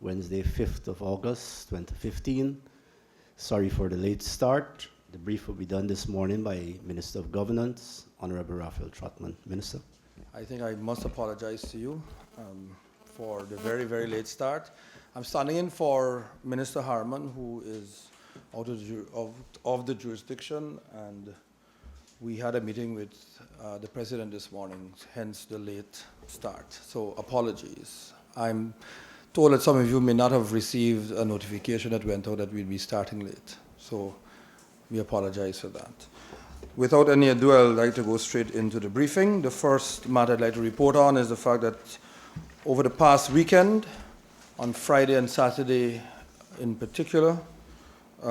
Wednesday, 5th of August, 2015. Sorry for the late start. The brief will be done this morning by Minister of Governance, Honorable Raphael Trotman. Minister. I think I must apologize to you for the very, very late start. I'm standing in for Minister Harman, who is out of the jurisdiction, and we had a meeting with the President this morning, hence the late start. So apologies. I'm told that some of you may not have received a notification that went out that we'd be starting late. So we apologize for that. Without any ado, I'd like to go straight into the briefing. The first matter I'd like to report on is the fact that over the past weekend, on Friday and Saturday in particular,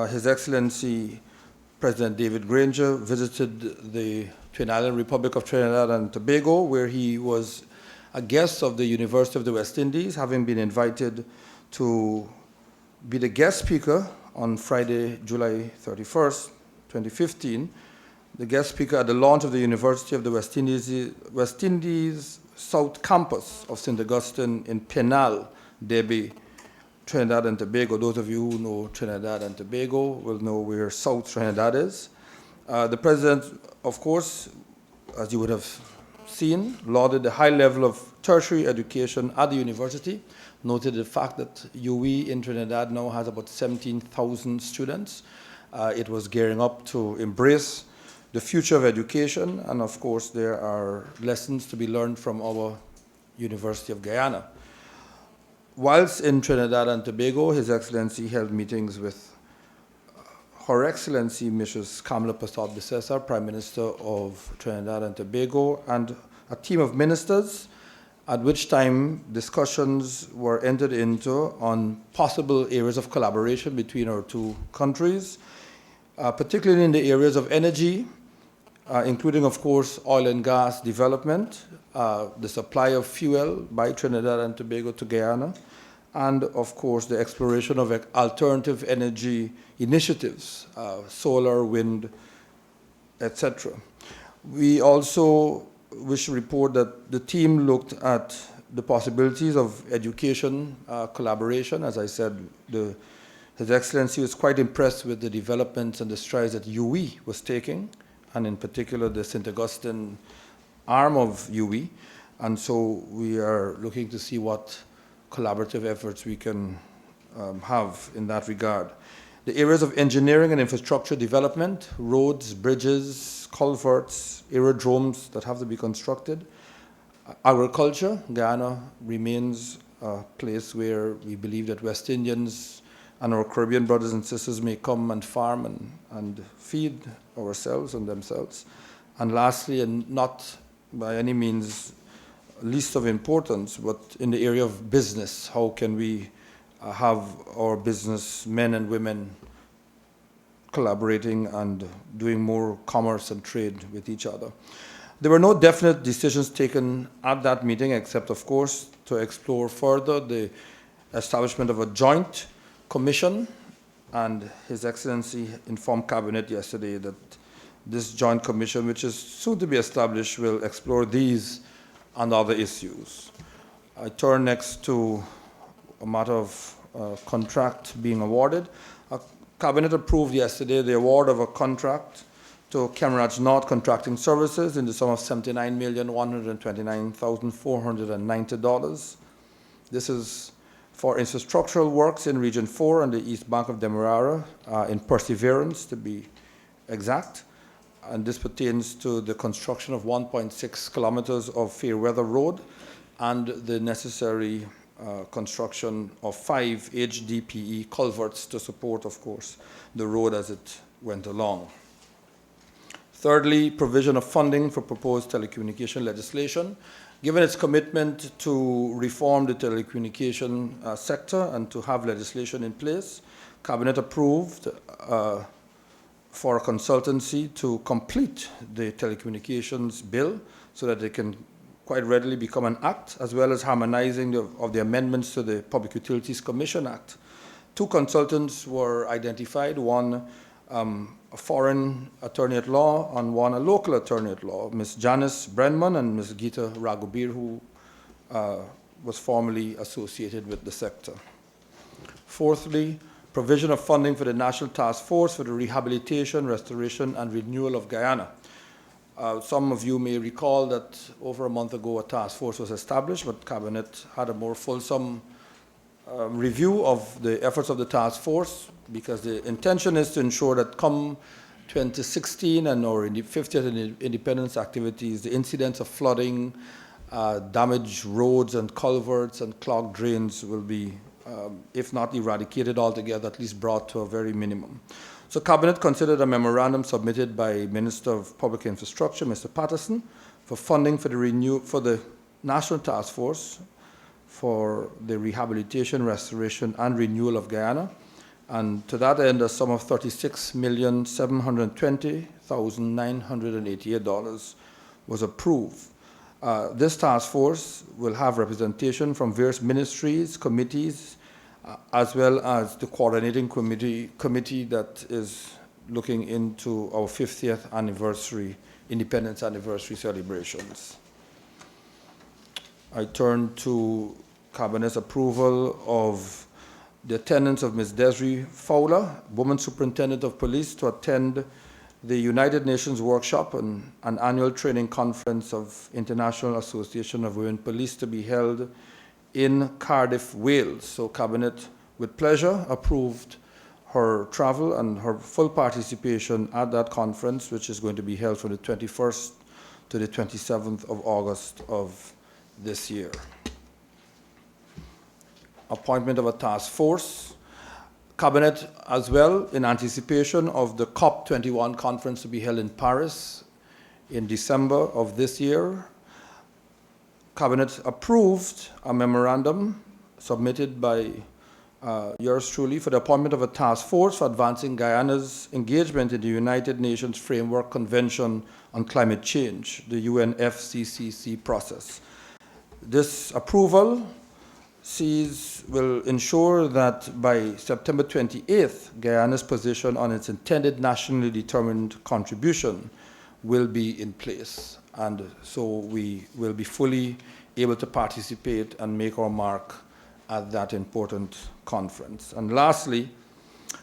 His Excellency President David Granger visited the Twin Island Republic of Trinidad and Tobago, where he was a guest of the University of the West Indies, having been invited to be the guest speaker on Friday, July 31st, 2015, the guest speaker at the launch of the University of the West Indies South Campus of St. Augustine in Penal, Debbie, Trinidad and Tobago. Those of you who know Trinidad and Tobago will know where South Trinidad is. The President, of course, as you would have seen, lauded the high level of tertiary education at the university, noted the fact that UE in Trinidad now has about 17,000 students. It was gearing up to embrace the future of education, and of course there are lessons to be learned from our University of Guyana. Whilst in Trinidad and Tobago, His Excellency held meetings with Her Excellency Mrs. Kamala Persad-Bissessar, Prime Minister of Trinidad and Tobago, and a team of ministers, at which time discussions were entered into on possible areas of collaboration between our two countries, particularly in the areas of energy, including, of course, oil and gas development, the supply of fuel by Trinidad and Tobago to Guyana, and, of course, the exploration of alternative energy initiatives, solar, wind, etc. We also wish to report that the team looked at the possibilities of education collaboration. As I said, His Excellency was quite impressed with the developments and the strides that UE was taking, and in particular the St. Augustine arm of UE. And so we are looking to see what collaborative efforts we can have in that regard. The areas of engineering and infrastructure development, roads, bridges, culverts, aerodromes that have to be constructed. Agriculture, Guyana remains a place where we believe that West Indians and our Caribbean brothers and sisters may come and farm and feed ourselves and themselves. And lastly, and not by any means least of importance, but in the area of business, how can we have our business men and women collaborating and doing more commerce and trade with each other. There were no definite decisions taken at that meeting, except, of course, to explore further the establishment of a joint commission, and His Excellency informed Cabinet yesterday that this joint commission, which is soon to be established, will explore these and other issues. I turn next to a matter of contract being awarded. Cabinet approved yesterday the award of a contract to Camarage North Contracting Services in the sum of $79,129,490. This is for infrastructural works in Region 4 and the East Bank of Demerara, in Perseverance to be exact. And this pertains to the construction of 1.6 kilometers of Fairweather Road and the necessary construction of 5 HDPE culverts to support, of course, the road as it went along. Thirdly, provision of funding for proposed telecommunication legislation. Given its commitment to reform the telecommunication sector and to have legislation in place, Cabinet approved for a consultancy to complete the telecommunications bill so that it can quite readily become an act, as well as harmonizing of the amendments to the Public Utilities Commission Act. 2 consultants were identified, one a foreign attorney at law and one a local attorney at law, Ms. Janice Brenman and Ms. Geeta Raghubir, who was formerly associated with the sector. Fourthly, provision of funding for the National Task Force for the Rehabilitation, Restoration, and Renewal of Guyana. Some of you may recall that over a month ago a task force was established, but Cabinet had a more fulsome review of the efforts of the task force, because the intention is to ensure that come 2016 and or in the 50th independence activities, the incidents of flooding, damaged roads and culverts and clogged drains will be, if not eradicated altogether, at least brought to a very minimum. So Cabinet considered a memorandum submitted by Minister of Public Infrastructure, Mr. Patterson, for funding for the National Task Force for the Rehabilitation, Restoration, and Renewal of Guyana. And to that end, a sum of $36,720,988 was approved. This task force will have representation from various ministries, committees, as well as the coordinating committee that is looking into our 50th anniversary, independence anniversary celebrations. I turn to Cabinet's approval of the attendance of Ms. Desiree Fowler, Woman Superintendent of Police, to attend the United Nations workshop and an annual training conference of International Association of Women Police to be held in Cardiff, Wales. So Cabinet, with pleasure, approved her travel and her full participation at that conference, which is going to be held from the 21st to the 27th of August of this year. Appointment of a task force. Cabinet, as well, in anticipation of the COP21 conference to be held in Paris in December of this year, Cabinet approved a memorandum submitted by yours truly for the appointment of a task force for advancing Guyana's engagement in the United Nations Framework Convention on Climate Change, the UNFCCC process. This approval will ensure that by September 28th, Guyana's position on its intended nationally determined contribution will be in place. And so we will be fully able to participate and make our mark at that important conference. And lastly,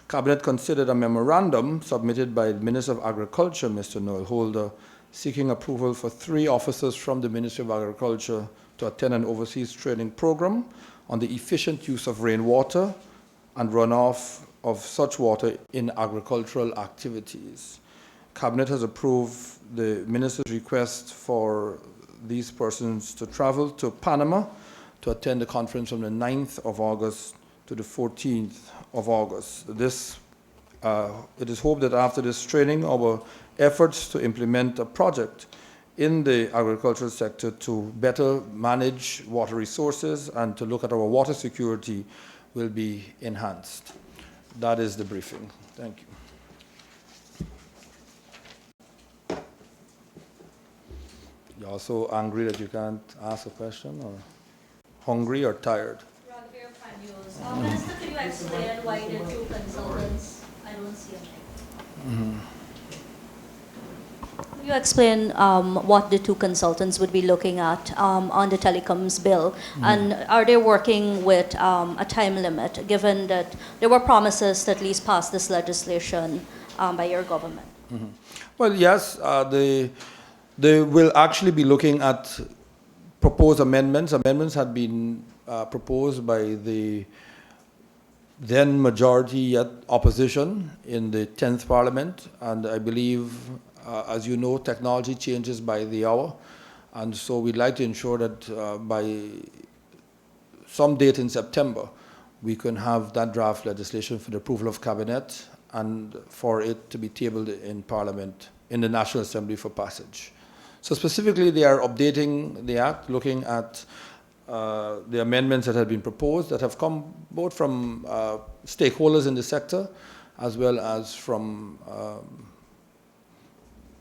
Cabinet considered a memorandum submitted by the Minister of Agriculture, Mr. Noel Holder, seeking approval for 3 officers from the Ministry of Agriculture to attend an overseas training program on the efficient use of rainwater and runoff of such water in agricultural activities. Cabinet has approved the Minister's request for these persons to travel to Panama to attend the conference from the 9th of August to the 14th of August. It is hoped that after this training, our efforts to implement a project in the agricultural sector to better manage water resources and to look at our water security will be enhanced. That is the briefing. Thank you. You're also angry that you can't ask a question, or hungry or tired? Minister, could you explain why the 2 consultants? I don't see anything. Could you explain what the 2 consultants would be looking at on the telecoms bill? And are they working with a time limit, given that there were promises to at least pass this legislation by your government? Well, yes, they will actually be looking at proposed amendments. Amendments had been proposed by the then majority yet opposition in the 10th Parliament, and I believe, as you know, technology changes by the hour, and so we'd like to ensure that by some date in September we can have that draft legislation for the approval of Cabinet and for it to be tabled in Parliament, in the National Assembly for passage. So specifically, they are updating the Act, looking at the amendments that have been proposed, that have come both from stakeholders in the sector as well as from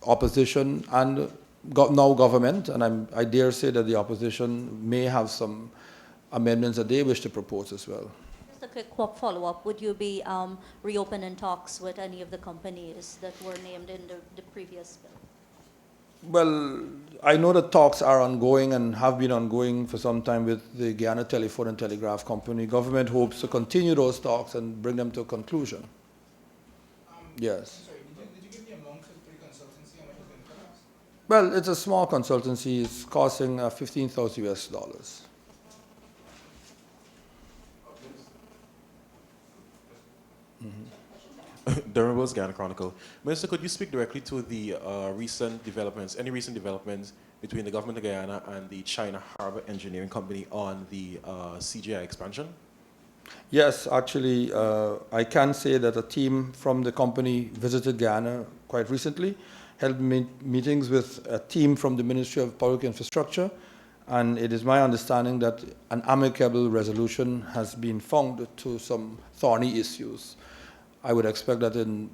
opposition and now government. And I dare say that the opposition may have some amendments that they wish to propose as well. Just a quick follow-up. Would you be reopening talks with any of the companies that were named in the previous bill? Well, I know the talks are ongoing and have been ongoing for some time with the Guyana Telephone and Telegraph Company. Government hopes to continue those talks and bring them to a conclusion. Yes. Sorry, did you give the amount for the pre-consultancy? How much it's going to cost? Well, it's a small consultancy. It's costing $15,000. Durham Wills, Ghana Chronicle. Minister, could you speak directly to the recent developments, any recent developments between the government of Guyana and the China Harbor Engineering Company on the CGI expansion? Yes, actually, I can say that a team from the company visited Guyana quite recently, held meetings with a team from the Ministry of Public Infrastructure, and it is my understanding that an amicable resolution has been found to some thorny issues. I would expect that in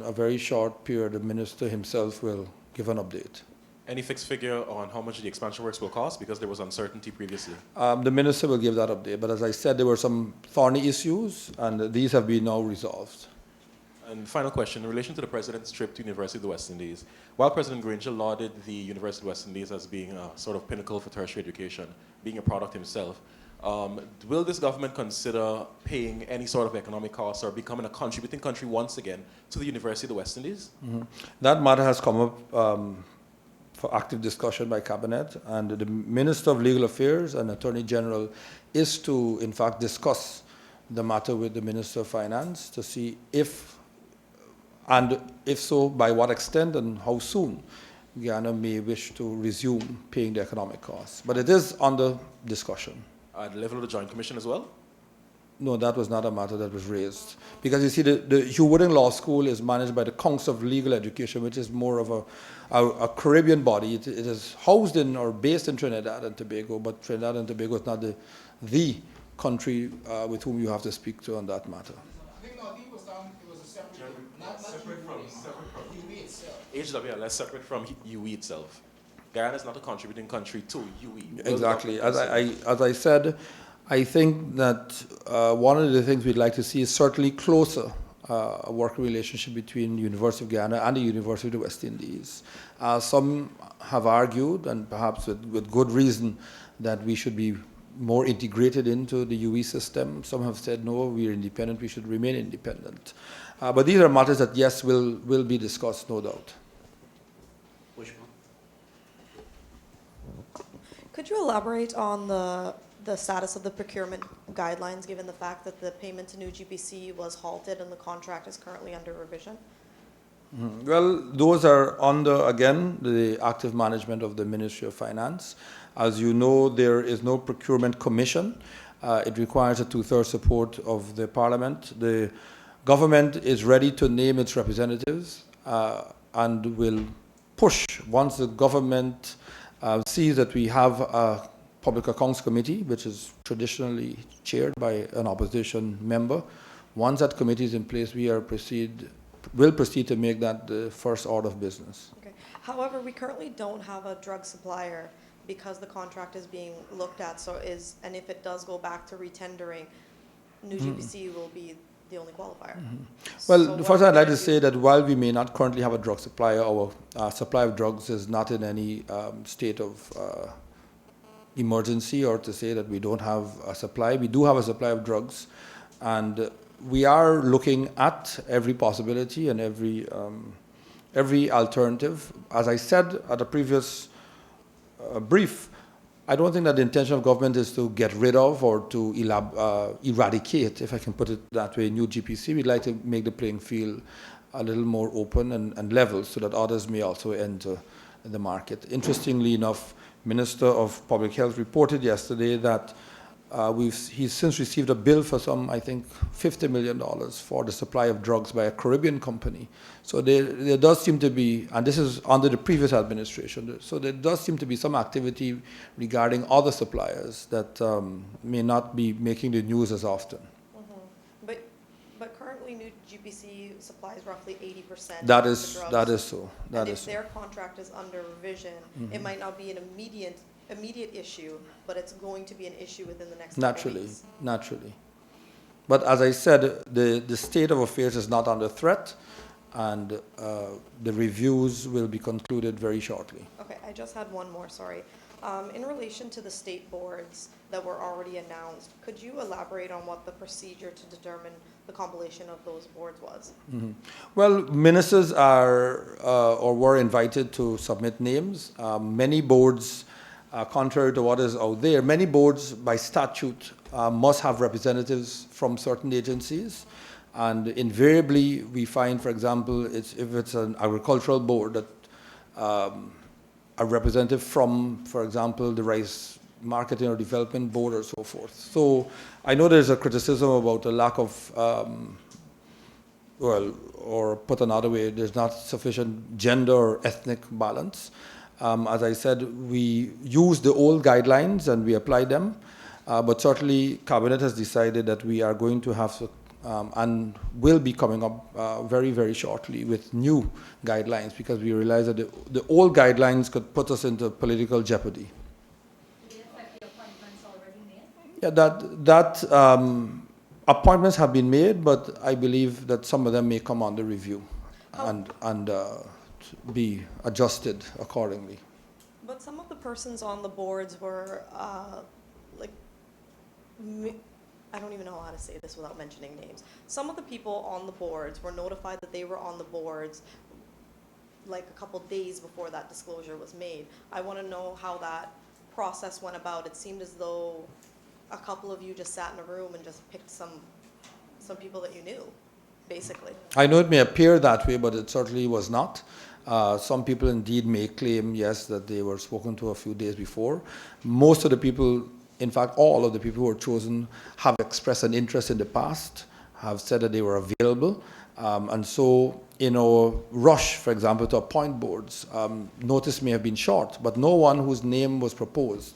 a very short period, the minister himself will give an update. Any fixed figure on how much the expansion works will cost? Because there was uncertainty previously. The minister will give that update, but as I said, there were some thorny issues, and these have been now resolved. And final question, in relation to the president's trip to University of the West Indies, while President Granger lauded the University of the West Indies as being a sort of pinnacle for tertiary education, being a product himself, will this government consider paying any sort of economic costs or becoming a contributing country once again to the University of the West Indies? Mm-hmm. That matter has come up for active discussion by Cabinet, and the Minister of Legal Affairs and Attorney General is to, in fact, discuss the matter with the Minister of Finance to see if, and if so, by what extent and how soon Guyana may wish to resume paying the economic costs. But it is under discussion. At the level of the Joint Commission as well? No, that was not a matter that was raised. Because you see, the Hugh Wooding Law School is managed by the Council of Legal Education, which is more of a Caribbean body. It is housed in or based in Trinidad and Tobago, but Trinidad and Tobago is not the country with whom you have to speak to on that matter. I think it was down, it was a separate, not separate from UE itself. HWLS separate from UE itself. Guyana is not a contributing country to UE. Exactly. As I said, I think that one of the things we'd like to see is certainly closer a working relationship between the University of Guyana and the University of the West Indies. Some have argued, and perhaps with good reason, that we should be more integrated into the UE system. Some have said, no, we are independent, we should remain independent. But these are matters that, yes, will be discussed, no doubt. Could you elaborate on the status of the procurement guidelines, given the fact that the payment to new GPC was halted and the contract is currently under revision? Mm-hmm. Well, those are under, again, the active management of the Ministry of Finance. As you know, there is no procurement commission. It requires a two-thirds support of the Parliament. The government is ready to name its representatives and will push once the government sees that we have a Public Accounts Committee, which is traditionally chaired by an opposition member. Once that committee is in place, we will proceed to make that the first order of business. Okay. However, we currently don't have a drug supplier because the contract is being looked at. And if it does go back to retendering, new GPC will be the only qualifier. Well, first I'd like to say that while we may not currently have a drug supplier, our supply of drugs is not in any state of emergency, or to say that we don't have a supply. We do have a supply of drugs, and we are looking at every possibility and every alternative. As I said at a previous brief, I don't think that the intention of government is to get rid of or to eradicate, if I can put it that way, new GPC. We'd like to make the playing field a little more open and level so that others may also enter the market. Interestingly enough, Minister of Public Health reported yesterday that he's since received a bill for some, I think, $50 million for the supply of drugs by a Caribbean company. So there does seem to be, and this is under the previous administration, so there does seem to be some activity regarding other suppliers that may not be making the news as often. Mm-hmm. But currently, new GPC supplies roughly 80%. That of is the drugs. that is so. And if their contract is under revision, it might not be an immediate issue, but it's going to be an issue within the next couple weeks. Naturally. But as I said, the state of affairs is not under threat. and the reviews will be concluded very shortly. Okay, I just had one more, sorry. In relation to the state boards that were already announced, could you elaborate on what the procedure to determine the compilation of those boards was? Well, ministers are or were invited to submit names. Many boards, contrary to what is out there, many boards by statute must have representatives from certain agencies. And invariably, we find, for example, if it's an agricultural board, that a representative from, for example, the Rice Marketing or Development Board or so forth. So I know there's a criticism about a lack of, well, or put another way, there's not sufficient gender or ethnic balance. As I said, we use the old guidelines and we apply them, but certainly Cabinet has decided that we are going to have to and will be coming up very, very shortly with new guidelines, because we realize that the old guidelines could put us into political jeopardy. Did it affect the appointments already made? Yeah, appointments have been made, but I believe that some of them may come under review and be adjusted accordingly. But some of the persons on the boards were, I don't even know how to say this without mentioning names. Some of the people on the boards were notified that they were on the boards like a couple days before that disclosure was made. I want to know how that process went about. It seemed as though a couple of you just sat in a room and just picked some people that you knew, basically. I know it may appear that way, but it certainly was not. Some people indeed may claim, yes, that they were spoken to a few days before. Most of the people, in fact, all of the people who were chosen have expressed an interest in the past, have said that they were available. And so, in our rush, for example, to appoint boards, notice may have been short, but no one whose name was proposed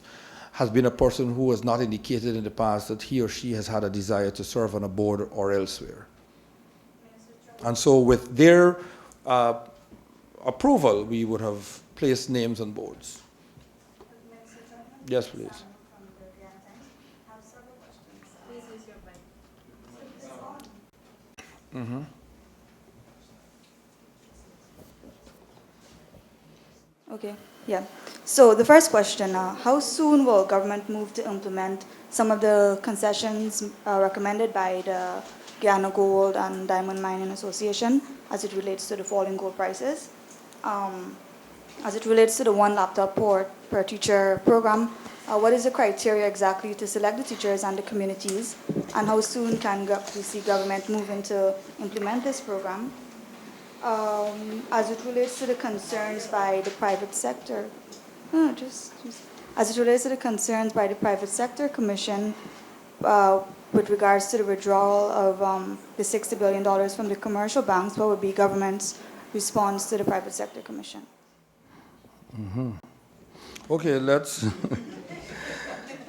has been a person who has not indicated in the past that he or she has had a desire to serve on a board or elsewhere. And so with their approval, we would have placed names on boards. Yes, please. Mm-hmm. Okay, yeah. So the first question, how soon will government move to implement some of the concessions recommended by the Guyana Gold and Diamond Mining Association as it relates to the falling gold prices? As it relates to the one laptop per teacher program, what is the criteria exactly to select the teachers and the communities? And how soon can we see government moving to implement this program? As it relates to the concerns by the private sector, as it relates to the concerns by the private sector commission with regards to the withdrawal of the $60 billion from the commercial banks, what would be government's response to the private sector commission? Mm-hmm. Okay, let's.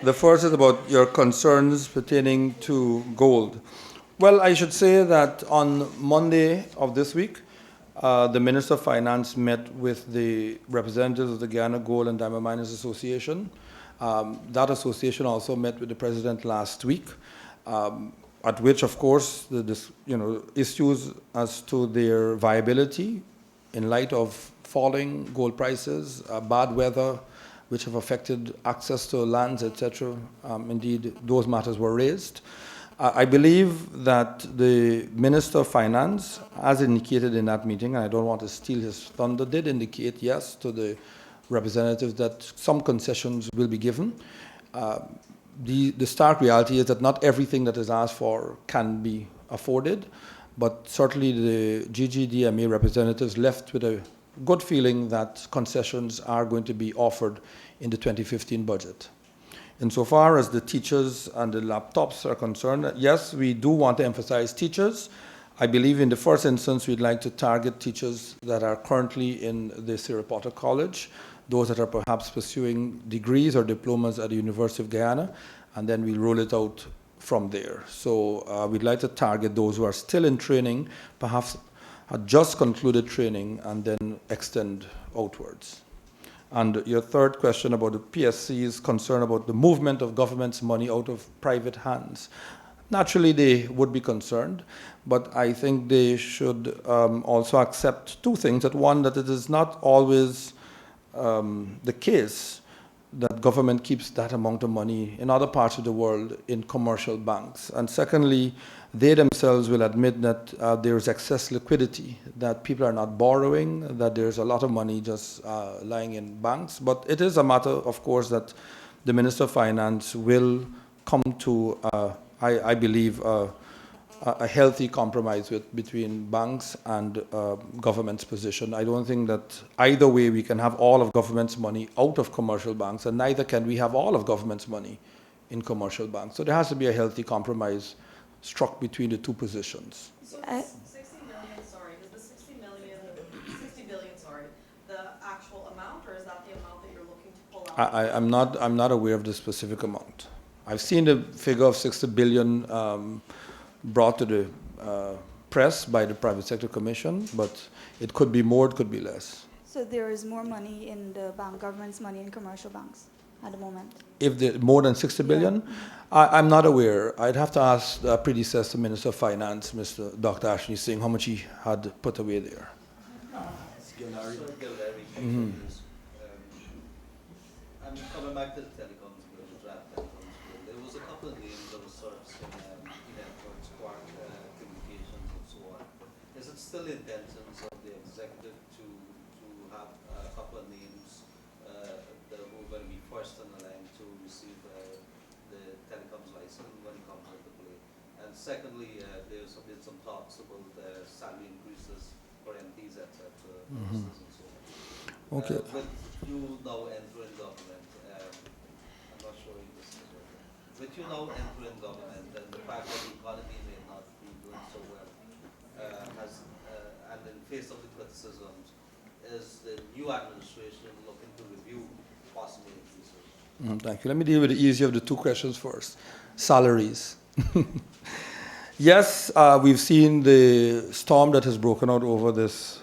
The first is about your concerns pertaining to gold. Well, I should say that on Monday of this week, the Minister of Finance met with the representatives of the Guyana Gold and Diamond Miners Association. That association also met with the President last week, at which, of course, the issues as to their viability in light of falling gold prices, bad weather, which have affected access to lands, etc. Indeed, those matters were raised. I believe that the Minister of Finance, as indicated in that meeting, and I don't want to steal his thunder, did indicate, yes, to the representatives that some concessions will be given. The stark reality is that not everything that is asked for can be afforded, but certainly the GGDMA representatives left with a good feeling that concessions are going to be offered in the 2015 budget. Insofar as the teachers and the laptops are concerned, yes, we do want to emphasize teachers. I believe in the first instance, we'd like to target teachers that are currently in the Sierra Potter College, those that are perhaps pursuing degrees or diplomas at the University of Guyana, and then we'll roll it out from there. So we'd like to target those who are still in training, perhaps had just concluded training, and then extend outwards. And your third question about the PSC's concern about the movement of government's money out of private hands. Naturally, they would be concerned, but I think they should also accept two things. That one, that it is not always the case that government keeps that amount of money in other parts of the world in commercial banks. And secondly, they themselves will admit that there is excess liquidity, that people are not borrowing, that there's a lot of money just lying in banks. But it is a matter, of course, that the Minister of Finance will come to, I believe, a healthy compromise between banks and government's position. I don't think that either way we can have all of government's money out of commercial banks, and neither can we have all of government's money in commercial banks. So there has to be a healthy compromise struck between the two positions. So this 60 million, sorry, is the 60 billion, sorry, the actual amount, or is that the amount that you're looking to pull out? I'm not aware of the specific amount. I've seen the figure of 60 billion brought to the press by the Private Sector Commission, but it could be more, it could be less. So there is more money in the bank, government's money in commercial banks at the moment? If the more than 60 billion? Yeah. I'm not aware. I'd have to ask the predecessor Minister of Finance, Dr. Ashley Singh, how much he had put away there. I'm coming back to the telecoms bill, the draft telecoms bill. There was a couple of names that were sort of networks, Spark, Communications, and so on. Is it still the intentions of the executive to have a couple of names that who are going to be first on the line to receive the telecoms license when it comes into play? And secondly, there's been some talks about salary increases for MPs, etc. And so on. Okay. With you now entering government, I'm not sure if this is right. With you now entering government, and the fact that the economy may not be doing so well, and in face of the criticisms, is the new administration looking to review possible increases? Thank you. Let me deal with the easier of the two questions first. Salaries. Yes, we've seen the storm that has broken out over this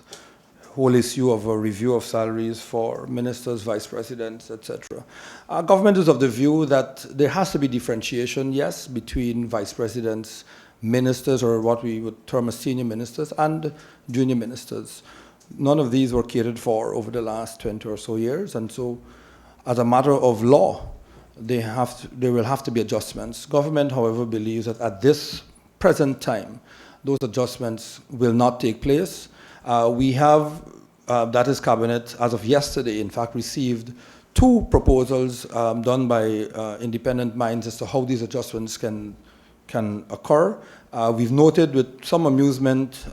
whole issue of a review of salaries for ministers, vice presidents, etc. Our government is of the view that there has to be differentiation, yes, between vice presidents, ministers, or what we would term as senior ministers, and junior ministers. None of these were catered for over the last 20 or so years, and so as a matter of law, there will have to be adjustments. Government, however, believes that at this present time, those adjustments will not take place. We have, that is Cabinet, as of yesterday, in fact, received two proposals done by independent minds as to how these adjustments can occur. We've noted with some amusement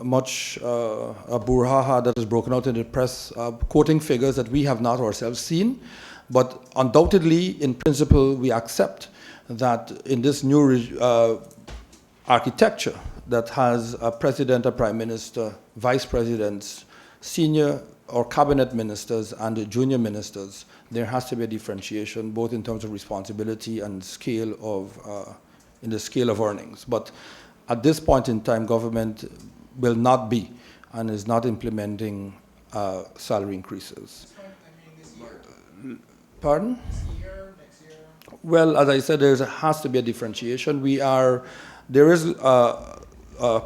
much brouhaha that has broken out in the press, quoting figures that we have not ourselves seen. But undoubtedly, in principle, we accept that in this new architecture that has a president, a prime minister, vice presidents, senior or cabinet ministers, and the junior ministers, there has to be a differentiation, both in terms of responsibility and scale of, in the scale of earnings. But at this point in time, government will not be and is not implementing salary increases. This year? Pardon? This year, next year? Well, as I said, there has to be a differentiation. There is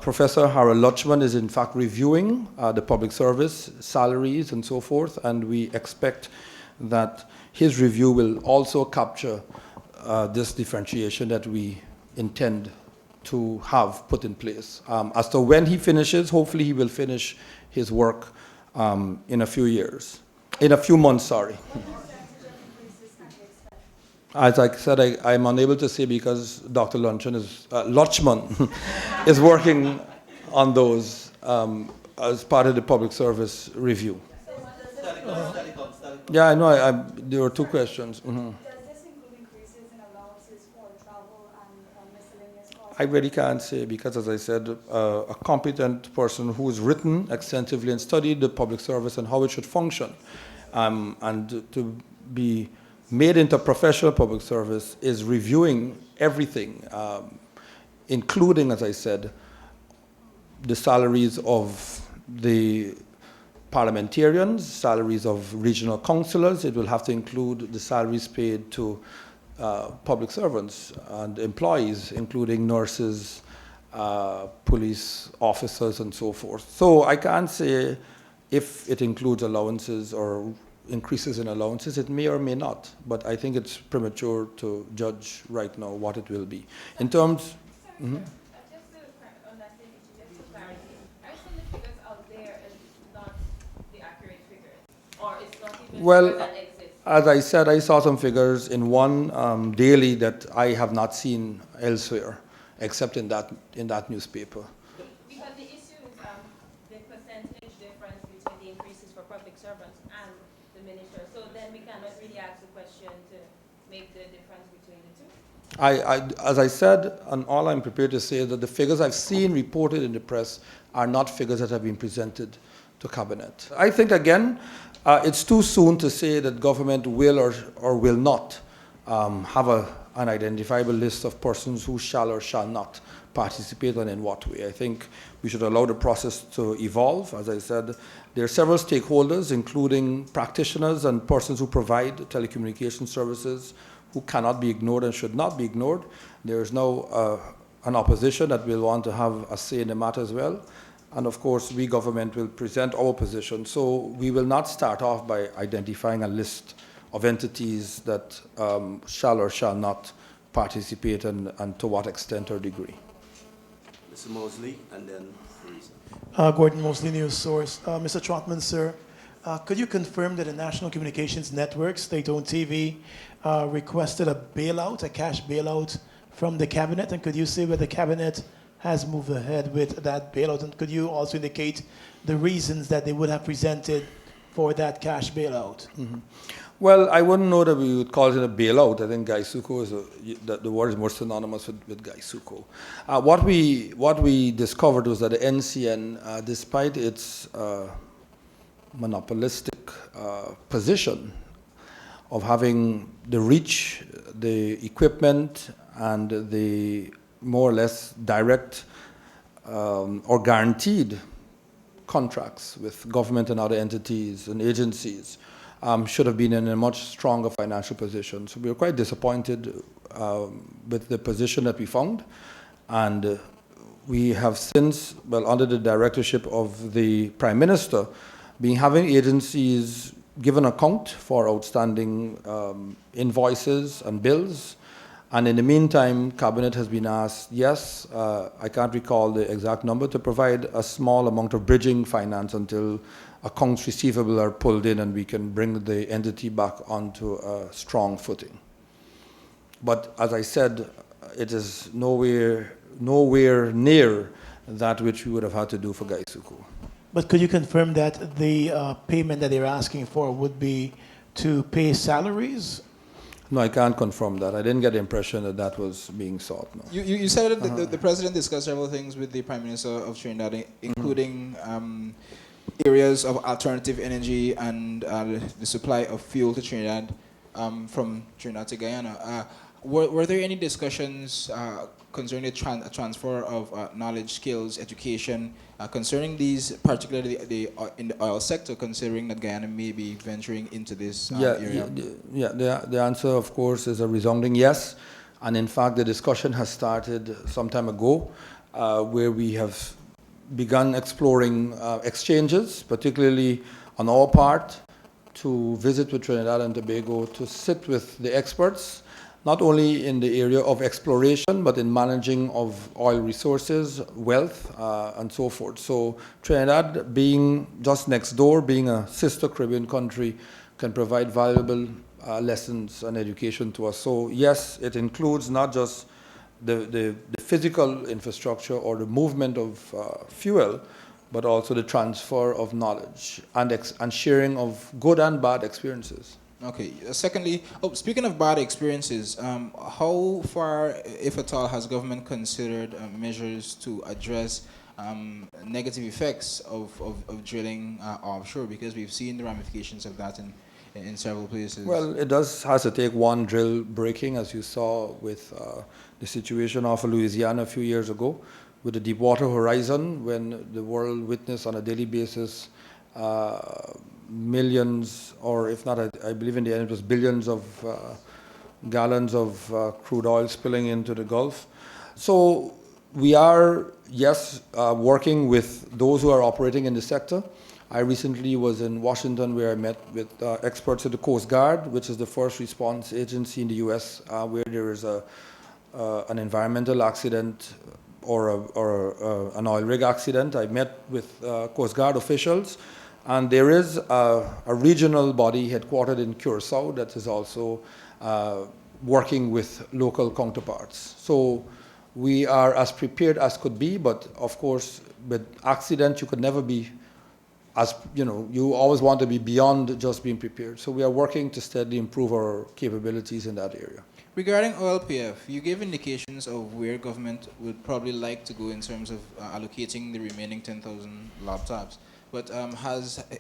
Professor Harold Lutchman is in fact reviewing the public service salaries and so forth, and we expect that his review will also capture this differentiation that we intend to have put in place. As to when he finishes, hopefully he will finish his work in a few months, sorry. As I said, I'm unable to say because Dr. Lutchman is working on those as part of the public service review. Yeah, I know. There were two questions. Mm-hmm. Does this include increases in allowances for travel and miscellaneous costs? I really can't say because, as I said, a competent person who has written extensively and studied the public service and how it should function, and to be made into professional public service is reviewing everything, including, as I said, the salaries of the parliamentarians, salaries of regional councillors. It will have to include the salaries paid to public servants and employees, including nurses, police officers, and so forth. So I can't say if it includes allowances or increases in allowances. It may or may not, but I think it's premature to judge right now what it will be. In terms... Mhm. Just on that same issue, just for clarity, are some of the figures out there is not the accurate figures, or it's not even Well, figures that exist? as I said, I saw some figures in one daily that I have not seen elsewhere, except in that newspaper. Because the issue is the percentage difference between the increases for public servants and the minister. So then we cannot really ask the question to make the difference between the two. As I said, and all I'm prepared to say is that the figures I've seen reported in the press are not figures that have been presented to Cabinet. I think, again, it's too soon to say that government will or will not have an identifiable list of persons who shall or shall not participate and in what way. I think we should allow the process to evolve. As I said, there are several stakeholders, including practitioners and persons who provide telecommunication services, who cannot be ignored and should not be ignored. There is now an opposition that will want to have a say in the matter as well. And of course, we government will present our position. So we will not start off by identifying a list of entities that shall or shall not participate and to what extent or degree. Mr. Mosley, and then Teresa. Gordon Mosley, News Source. Mr. Trotman, sir, could you confirm that the National Communications Network, state-owned TV, requested a bailout, a cash bailout from the Cabinet? And could you say whether the Cabinet has moved ahead with that bailout? And could you also indicate the reasons that they would have presented for that cash bailout? Mm-hmm. Well, I wouldn't know that we would call it a bailout. I think Gaisuko is the word is more synonymous with Gaisuko. What we discovered was that the NCN, despite its monopolistic position of having the reach, the equipment, and the more or less direct or guaranteed contracts with government and other entities and agencies, should have been in a much stronger financial position. So we were quite disappointed with the position that we found. And we have since, well, under the directorship of the Prime Minister, been having agencies give an account for outstanding invoices and bills. And in the meantime, Cabinet has been asked, yes, I can't recall the exact number, to provide a small amount of bridging finance until accounts receivable are pulled in and we can bring the entity back onto a strong footing. But as I said, it is nowhere near that which we would have had to do for Gaisuku. But could you confirm that the payment that they're asking for would be to pay salaries? No, I can't confirm that. I didn't get the impression that that was being sought. No. You said that the President discussed several things with the Prime Minister of Trinidad, including areas of alternative energy and the supply of fuel to Trinidad from Trinidad to Guyana. Were there any discussions concerning the transfer of knowledge, skills, education, concerning these, particularly in the oil sector, considering that Guyana may be venturing into this area? The answer, of course, is a resounding yes. And in fact, the discussion has started some time ago, where we have begun exploring exchanges, particularly on our part, to visit with Trinidad and Tobago, to sit with the experts, not only in the area of exploration, but in managing of oil resources, wealth, and so forth. So Trinidad, being just next door, being a sister Caribbean country, can provide valuable lessons and education to us. So yes, it includes not just the physical infrastructure or the movement of fuel, but also the transfer of knowledge and sharing of good and bad experiences. Okay. Secondly, speaking of bad experiences, how far, if at all, has government considered measures to address negative effects of drilling offshore? Because we've seen the ramifications of that in several places. Well, it has to take one drill breaking, as you saw with the situation off of Louisiana a few years ago, with the Deepwater Horizon, when the world witnessed on a daily basis millions, or if not, I believe in the end it was billions of gallons of crude oil spilling into the Gulf. So we are, yes, working with those who are operating in the sector. I recently was in Washington where I met with experts at the Coast Guard, which is the first response agency in the US where there is an environmental accident or an oil rig accident. I met with Coast Guard officials, and there is a regional body headquartered in Curacao that is also working with local counterparts. So we are as prepared as could be, but of course, with accident, you could never be as, you always want to be beyond just being prepared. So we are working to steadily improve our capabilities in that area. Regarding OLPF, you gave indications of where government would probably like to go in terms of allocating the remaining 10,000 laptops. But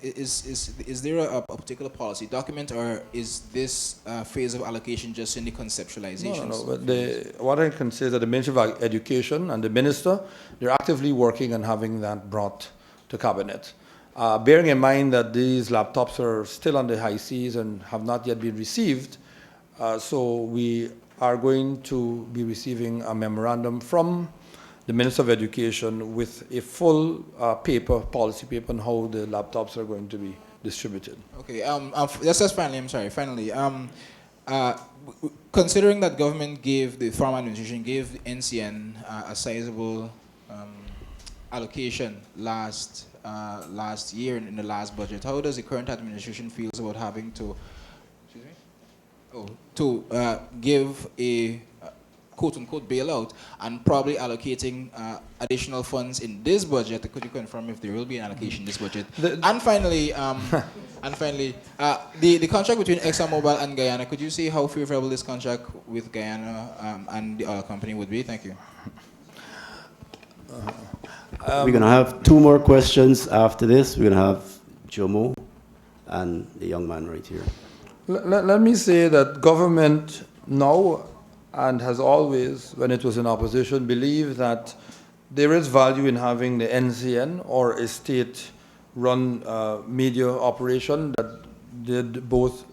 is there a particular policy document, or is this phase of allocation just in the conceptualization? No. But what I can say is that the Ministry of Education and the Minister, they're actively working on having that brought to Cabinet. Bearing in mind that these laptops are still on the high seas and have not yet been received, so we are going to be receiving a memorandum from the Minister of Education with a full policy paper on how the laptops are going to be distributed. Okay, just finally, considering that government gave, the Farm Administration gave the NCN a sizable allocation last year in the last budget, how does the current administration feel about having to, give a quote-unquote bailout and probably allocating additional funds in this budget? Could you confirm if there will be an allocation in this budget? And finally, the contract between ExxonMobil and Guyana, could you say how favorable this contract with Guyana and the oil company would be? Thank you. We're going to have two more questions after this. We're going to have Jomo and the young man right here. Let me say that government now and has always, when it was in opposition, believed that there is value in having the NCN or a state-run media operation that did both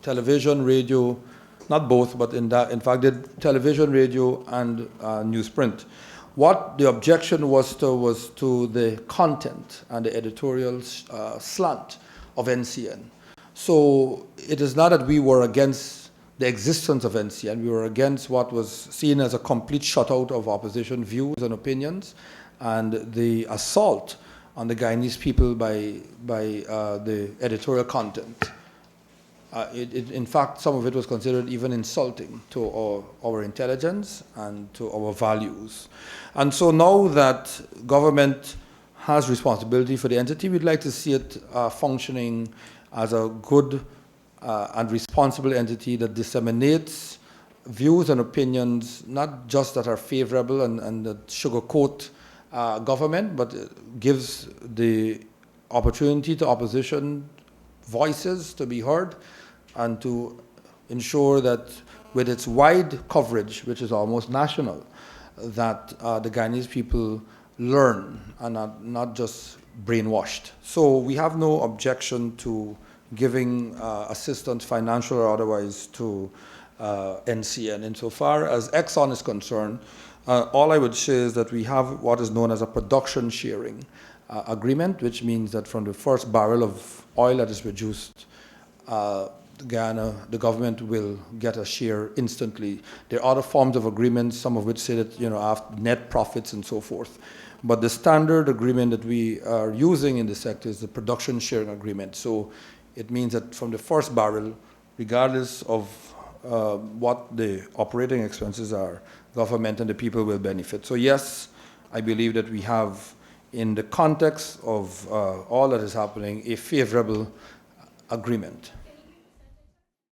television, radio, not both, but in fact did television, radio, and newsprint. What the objection was to the content and the editorial slant of NCN. So it is not that we were against the existence of NCN. We were against what was seen as a complete shutout of opposition views and opinions, and the assault on the Guyanese people by the editorial content. In fact, some of it was considered even insulting to our intelligence and to our values. And so now that government has responsibility for the entity, we'd like to see it functioning as a good and responsible entity that disseminates views and opinions, not just that are favorable and that sugarcoat government, but gives the opportunity to opposition voices to be heard, and to ensure that with its wide coverage, which is almost national, that the Guyanese people learn and are not just brainwashed. So we have no objection to giving assistance, financial or otherwise, to NCN. Insofar as Exxon is concerned, all I would say is that we have what is known as a production sharing agreement, which means that from the first barrel of oil that is produced, Guyana, the government will get a share instantly. There are other forms of agreements, some of which say that, after net profits and so forth. But the standard agreement that we are using in the sector is the production sharing agreement. So it means that from the first barrel, regardless of what the operating expenses are, government and the people will benefit. So yes, I believe that we have, in the context of all that is happening, a favorable agreement.